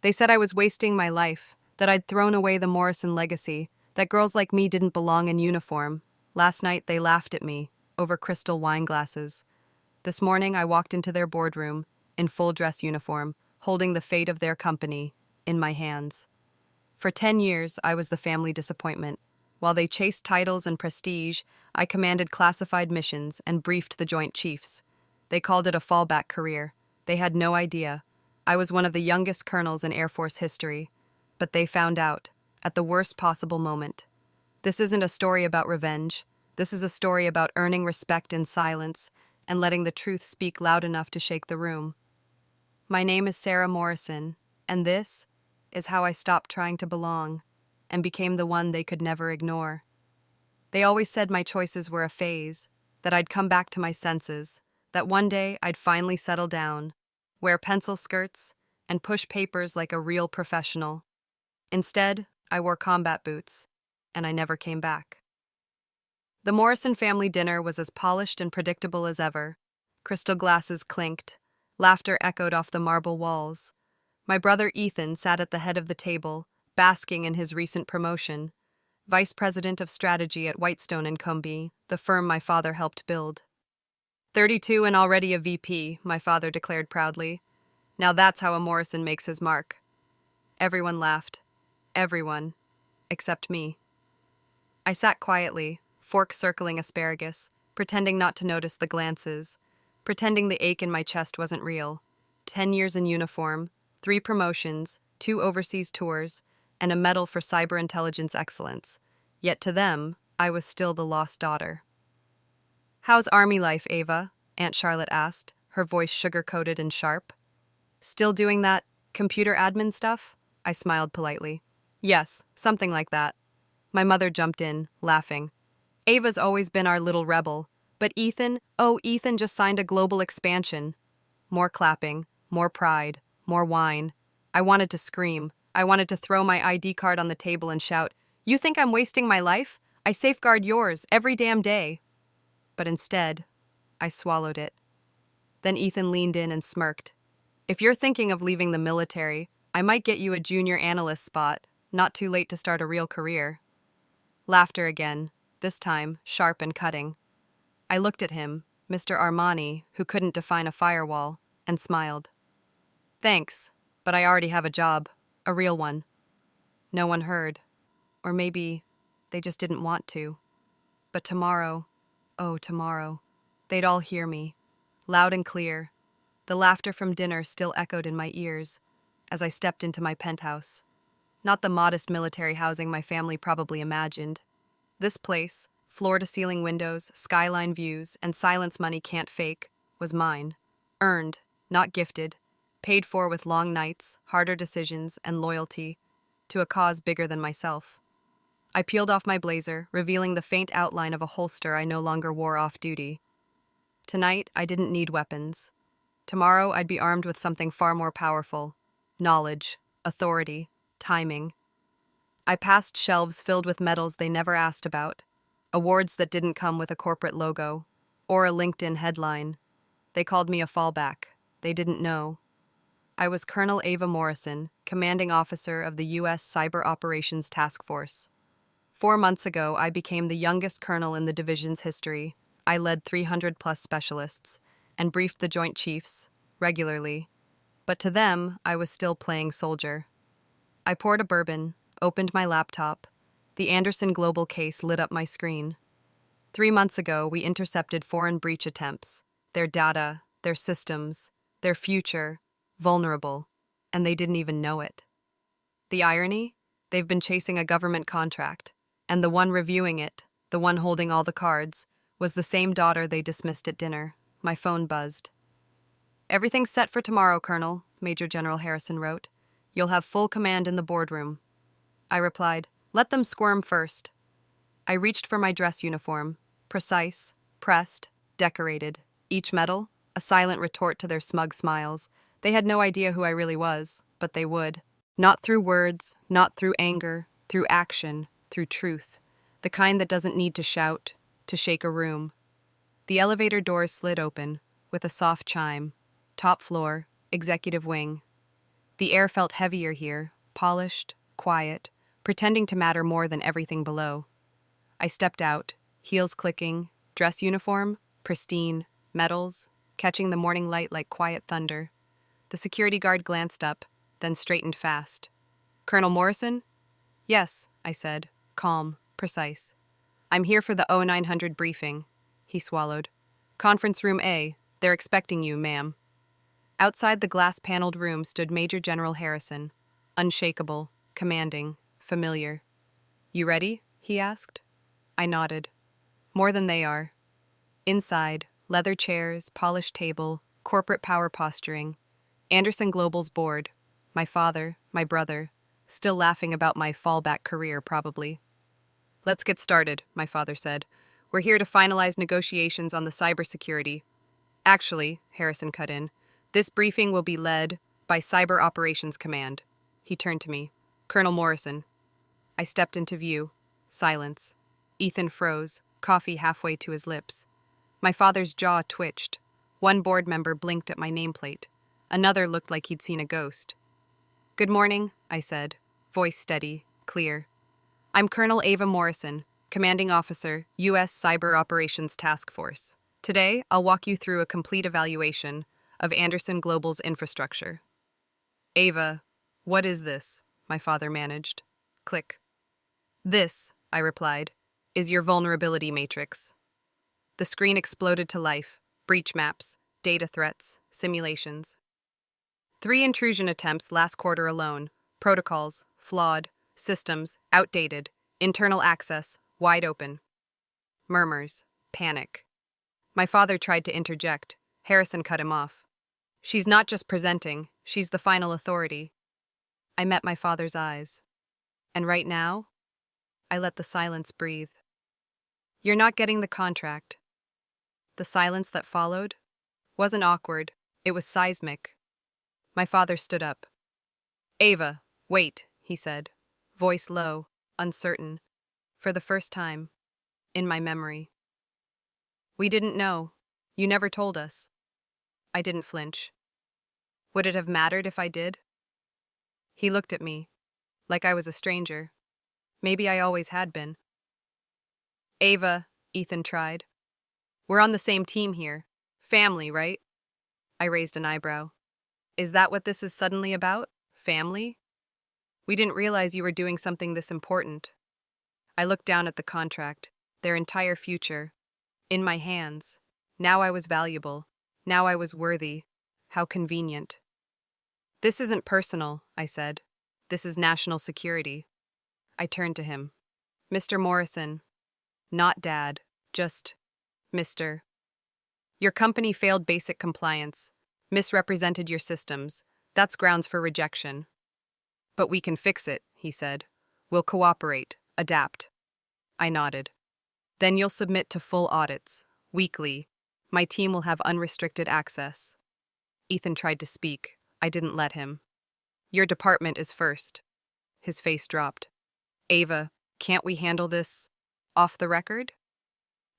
They said I was wasting my life, that I'd thrown away the Morrison legacy, that girls like me didn't belong in uniform. Last night they laughed at me, over crystal wine glasses. This morning I walked into their boardroom, in full dress uniform, holding the fate of their company in my hands. For 10 years, I was the family disappointment. While they chased titles and prestige, I commanded classified missions and briefed the Joint Chiefs. They called it a fallback career. They had no idea. I was one of the youngest colonels in Air Force history. But they found out, at the worst possible moment. This isn't a story about revenge. This is a story about earning respect in silence and letting the truth speak loud enough to shake the room. My name is Sarah Morrison, and this is how I stopped trying to belong and became the one they could never ignore. They always said my choices were a phase, that I'd come back to my senses, that one day I'd finally settle down, wear pencil skirts, and push papers like a real professional. Instead, I wore combat boots, and I never came back. The Morrison family dinner was as polished and predictable as ever. Crystal glasses clinked, laughter echoed off the marble walls. My brother Ethan sat at the head of the table, basking in his recent promotion, vice president of strategy at Whitestone and Company, the firm my father helped build. 32 and already a VP, my father declared proudly. Now that's how a Morrison makes his mark. Everyone laughed. Everyone, except me. I sat quietly, fork circling asparagus, pretending not to notice the glances, pretending the ache in my chest wasn't real. 10 years in uniform, 3 promotions, 2 overseas tours, and a medal for cyber intelligence excellence. Yet to them, I was still the lost daughter. "How's Army life, Ava?" Aunt Charlotte asked, her voice sugar-coated and sharp. "Still doing that computer admin stuff?" I smiled politely. "Yes, something like that." My mother jumped in, laughing. "Ava's always been our little rebel, but Ethan just signed a global expansion." More clapping, more pride, more wine. I wanted to scream. I wanted to throw my ID card on the table and shout, "You think I'm wasting my life? I safeguard yours every damn day." But instead, I swallowed it. Then Ethan leaned in and smirked. "If you're thinking of leaving the military, I might get you a junior analyst spot. Not too late to start a real career." Laughter again, this time sharp and cutting. I looked at him, Mr. Armani, who couldn't define a firewall, and smiled. "Thanks, but I already have a job, a real one." No one heard. Or maybe they just didn't want to. But tomorrow, oh, tomorrow, they'd all hear me, loud and clear. The laughter from dinner still echoed in my ears as I stepped into my penthouse. Not the modest military housing my family probably imagined. This place, floor-to-ceiling windows, skyline views, and silence money can't fake, was mine. Earned, not gifted. Paid for with long nights, harder decisions, and loyalty to a cause bigger than myself. I peeled off my blazer, revealing the faint outline of a holster I no longer wore off-duty. Tonight, I didn't need weapons. Tomorrow, I'd be armed with something far more powerful. Knowledge, authority, timing. I passed shelves filled with medals they never asked about, awards that didn't come with a corporate logo, or a LinkedIn headline. They called me a fallback. They didn't know. I was Colonel Ava Morrison, commanding officer of the U.S. Cyber Operations Task Force. 4 months ago, I became the youngest colonel in the division's history. I led 300-plus specialists and briefed the Joint Chiefs, regularly. But to them, I was still playing soldier. I poured a bourbon, opened my laptop. The Anderson Global case lit up my screen. 3 months ago, we intercepted foreign breach attempts. Their data, their systems, their future, vulnerable, and they didn't even know it. The irony? They've been chasing a government contract, and the one reviewing it, the one holding all the cards, was the same daughter they dismissed at dinner. My phone buzzed. "Everything's set for tomorrow, Colonel," Major General Harrison wrote. "You'll have full command in the boardroom." I replied, "Let them squirm first." I reached for my dress uniform, precise, pressed, decorated. Each medal, a silent retort to their smug smiles. They had no idea who I really was, but they would. Not through words, not through anger, through action, through truth. The kind that doesn't need to shout, to shake a room. The elevator doors slid open, with a soft chime. Top floor, executive wing. The air felt heavier here, polished, quiet, pretending to matter more than everything below. I stepped out, heels clicking, dress uniform, pristine, medals, catching the morning light like quiet thunder. The security guard glanced up, then straightened fast. "Colonel Morrison?" "Yes," I said, calm, precise. "I'm here for the 0900 briefing." He swallowed. "Conference room A. They're expecting you, ma'am." Outside the glass-paneled room stood Major General Harrison, unshakable, commanding, familiar. "You ready?" he asked. I nodded. "More than they are." Inside, leather chairs, polished table, corporate power posturing. Anderson Global's board. My father, my brother, still laughing about my fallback career, probably. "Let's get started," my father said. "We're here to finalize negotiations on the cybersecurity." "Actually," Harrison cut in, "this briefing will be led by Cyber Operations Command." He turned to me. "Colonel Morrison." I stepped into view. Silence. Ethan froze, coffee halfway to his lips. My father's jaw twitched. One board member blinked at my nameplate. Another looked like he'd seen a ghost. "Good morning," I said, voice steady, clear. "I'm Colonel Ava Morrison, Commanding Officer, U.S. Cyber Operations Task Force. Today, I'll walk you through a complete evaluation of Anderson Global's infrastructure." "Ava, what is this?" my father managed. Click. "This," I replied, "is your vulnerability matrix." The screen exploded to life. Breach maps, data threats, simulations. 3 intrusion attempts last quarter alone. Protocols, flawed. Systems, outdated. Internal access, wide open. Murmurs. Panic. My father tried to interject. Harrison cut him off. "She's not just presenting, she's the final authority." I met my father's eyes. And right now, I let the silence breathe. "You're not getting the contract." The silence that followed wasn't awkward, it was seismic. My father stood up. "Ava, wait," he said, voice low, uncertain, for the first time in my memory. "We didn't know. You never told us." I didn't flinch. Would it have mattered if I did? He looked at me, like I was a stranger. Maybe I always had been. "Ava," Ethan tried. "We're on the same team here. Family, right?" I raised an eyebrow. "Is that what this is suddenly about? Family? We didn't realize you were doing something this important." I looked down at the contract, their entire future, in my hands. Now I was valuable. Now I was worthy. How convenient. "This isn't personal," I said. "This is national security." I turned to him. "Mr. Morrison." Not Dad, just Mr. "Your company failed basic compliance, misrepresented your systems. That's grounds for rejection." "But we can fix it," he said. "We'll cooperate, adapt." I nodded. "Then you'll submit to full audits, weekly. My team will have unrestricted access." Ethan tried to speak. I didn't let him. "Your department is first." His face dropped. "Ava, can't we handle this off the record?"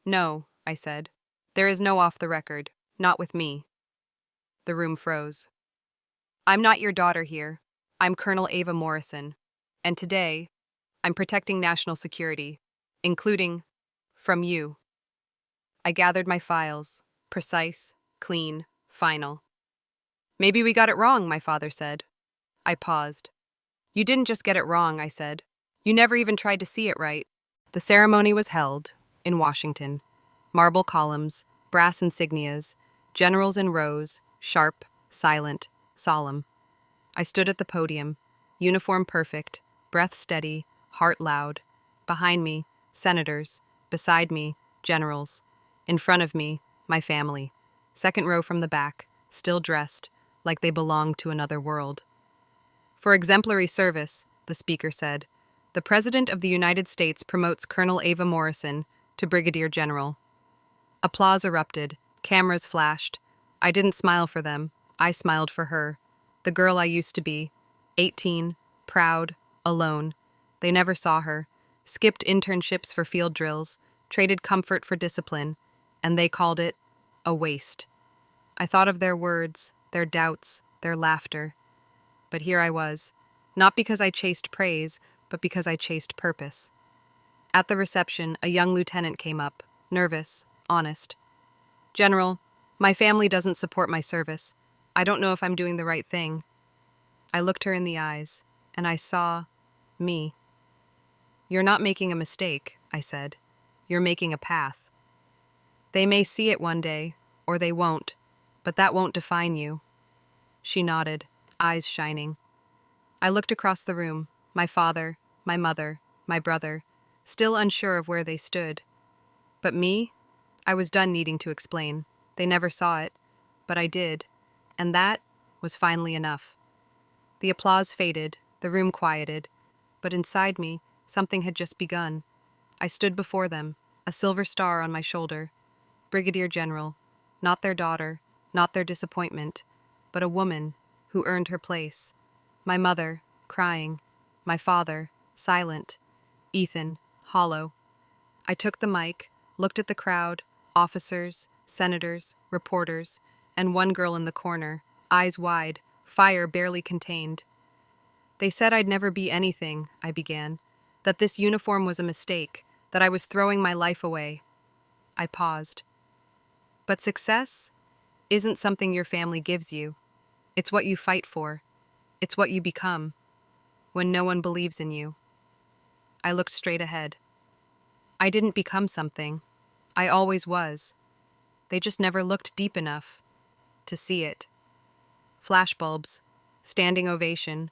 "No," I said. "There is no off the record. Not with me." The room froze. "I'm not your daughter here. I'm Colonel Ava Morrison. And today, I'm protecting national security, including from you." I gathered my files. Precise, clean, final. "Maybe we got it wrong," my father said. I paused. "You didn't just get it wrong," I said. "You never even tried to see it right." The ceremony was held in Washington. Marble columns, brass insignias, generals in rows, sharp, silent, solemn. I stood at the podium, uniform perfect, breath steady, heart loud. Behind me, senators. Beside me, generals. In front of me, my family. Second row from the back, still dressed, like they belonged to another world. "For exemplary service," the speaker said, "the President of the United States promotes Colonel Ava Morrison to Brigadier General." Applause erupted. Cameras flashed. I didn't smile for them. I smiled for her. The girl I used to be. 18, proud, alone. They never saw her. Skipped internships for field drills. Traded comfort for discipline. And they called it a waste. I thought of their words, their doubts, their laughter. But here I was, not because I chased praise, but because I chased purpose. At the reception, a young lieutenant came up, nervous, honest. "General, my family doesn't support my service. I don't know if I'm doing the right thing." I looked her in the eyes, and I saw me. "You're not making a mistake," I said. "You're making a path. They may see it one day, or they won't, but that won't define you." She nodded, eyes shining. I looked across the room, my father, my mother, my brother, still unsure of where they stood. But me? I was done needing to explain. They never saw it, but I did, and that was finally enough. The applause faded, the room quieted, but inside me, something had just begun. I stood before them, a silver star on my shoulder. Brigadier General, not their daughter, not their disappointment, but a woman who earned her place. My mother, crying. My father, silent. Ethan, hollow. I took the mic, looked at the crowd, officers, senators, reporters, and one girl in the corner, eyes wide, fire barely contained. "They said I'd never be anything," I began, "that this uniform was a mistake, that I was throwing my life away." I paused. "But success isn't something your family gives you. It's what you fight for. It's what you become when no one believes in you." I looked straight ahead. I didn't become something. I always was. They just never looked deep enough to see it. Flashbulbs, standing ovation.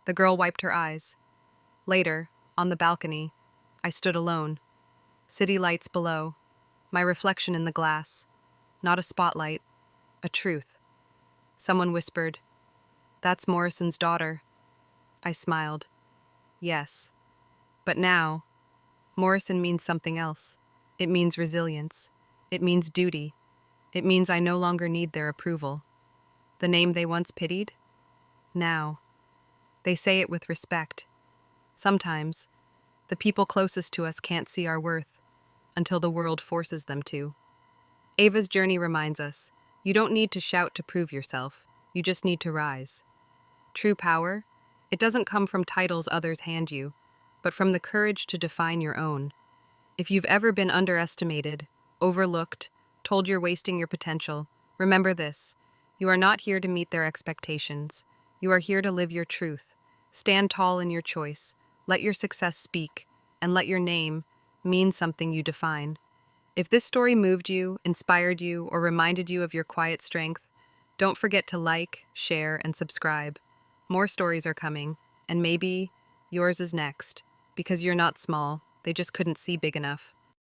The girl wiped her eyes. Later, on the balcony, I stood alone. City lights below. My reflection in the glass. Not a spotlight, a truth. Someone whispered, "That's Morrison's daughter." I smiled. Yes. But now, Morrison means something else. It means resilience. It means duty. It means I no longer need their approval. The name they once pitied? Now. They say it with respect. Sometimes, the people closest to us can't see our worth until the world forces them to. Ava's journey reminds us, you don't need to shout to prove yourself. You just need to rise. True power, it doesn't come from titles others hand you, but from the courage to define your own. If you've ever been underestimated, overlooked, told you're wasting your potential, remember this. You are not here to meet their expectations. You are here to live your truth. Stand tall in your choice. Let your success speak, and let your name mean something you define. If this story moved you, inspired you, or reminded you of your quiet strength, don't forget to like, share, and subscribe. More stories are coming, and maybe yours is next, because you're not small, they just couldn't see big enough.